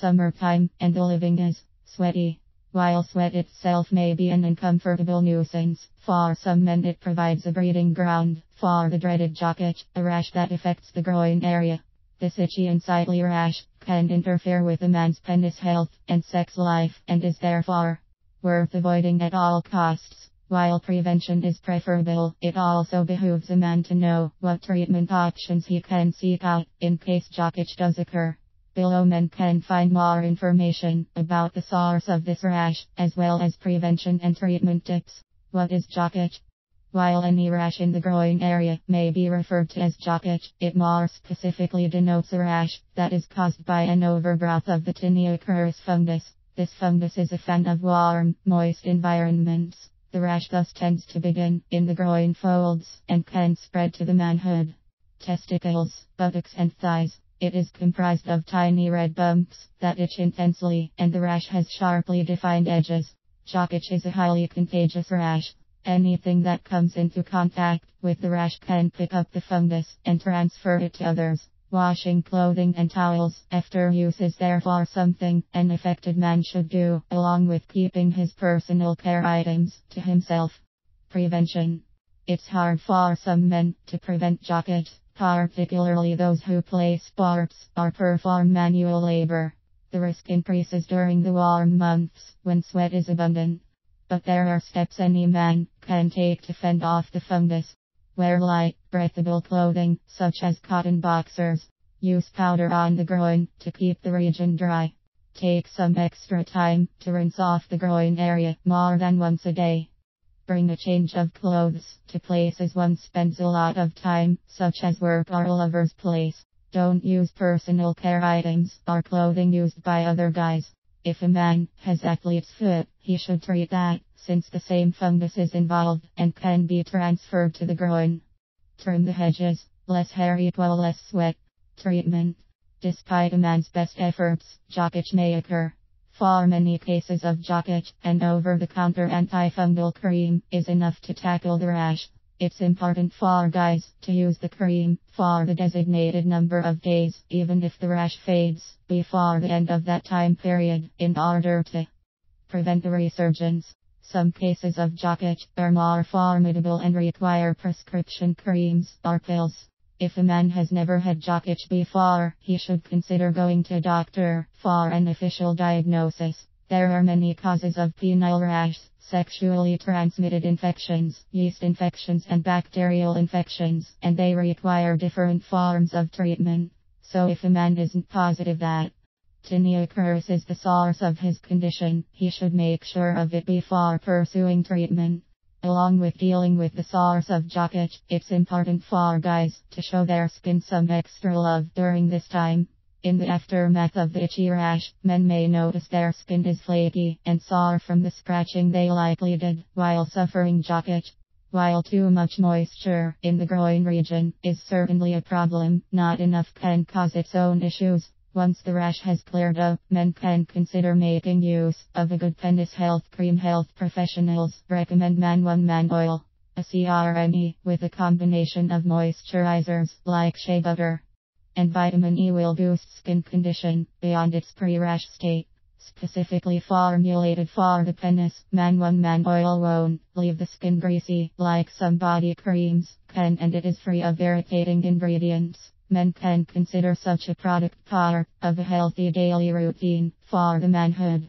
summertime, and the living is sweaty. While sweat itself may be an uncomfortable nuisance, for some men it provides a breeding ground for the dreaded jock itch, a rash that affects the groin area. This itchy and sightly rash can interfere with a man's penis health and sex life, and is therefore worth avoiding at all costs. While prevention is preferable, it also behooves a man to know what treatment options he can seek out in case jock itch does occur. Below men can find more information about the source of this rash, as well as prevention and treatment tips. What is jock itch? While any rash in the groin area may be referred to as jock itch, it more specifically denotes a rash that is caused by an overgrowth of the tinea curris fungus. This fungus is a fan of warm, moist environments. The rash thus tends to begin in the groin folds and can spread to the manhood, testicles, buttocks and thighs. It is comprised of tiny red bumps that itch intensely, and the rash has sharply defined edges. Jock itch is a highly contagious rash. Anything that comes into contact with the rash can pick up the fungus and transfer it to others. Washing clothing and towels after use is therefore something an affected man should do, along with keeping his personal care items to himself. Prevention. It's hard for some men to prevent jock itch, particularly those who play sports or perform manual labor. The risk increases during the warm months when sweat is abundant. But there are steps any man can take to fend off the fungus. Wear light, breathable clothing, such as cotton boxers. Use powder on the groin to keep the region dry. Take some extra time to rinse off the groin area more than once a day. Bring a change of clothes to places one spends a lot of time, such as work or a lover's place. Don't use personal care items or clothing used by other guys. If a man has athlete's foot, he should treat that, since the same fungus is involved and can be transferred to the groin. Trim the hedges. Less hair equal less sweat. Treatment. Despite a man's best efforts, jock itch may occur. For many cases of jock itch, an over-the-counter antifungal cream is enough to tackle the rash. It's important for guys to use the cream for the designated number of days, even if the rash fades before the end of that time period, in order to prevent the resurgence. Some cases of jock itch are more formidable and require prescription creams or pills. If a man has never had jock itch before, he should consider going to a doctor for an official diagnosis. There are many causes of penile rash: sexually transmitted infections, yeast infections and bacterial infections, and they require different forms of treatment. So if a man isn't positive that tinea curris is the source of his condition, he should make sure of it before pursuing treatment. Along with dealing with the source of jock itch, it's important for guys to show their skin some extra love during this time. In the aftermath of the itchy rash, men may notice their skin is flaky and sore from the scratching they likely did while suffering jock itch. While too much moisture in the groin region is certainly a problem, not enough can cause its own issues. Once the rash has cleared up, men can consider making use of a good penis health cream. Health professionals recommend Man 1 Man Oil, a CRME, with a combination of moisturizers like shea butter and vitamin E will boost skin condition beyond its pre-rash state. Specifically formulated for the penis, Man 1 Man Oil won't leave the skin greasy like some body creams can, and it is free of irritating ingredients. Men can consider such a product part of a healthy daily routine for the manhood.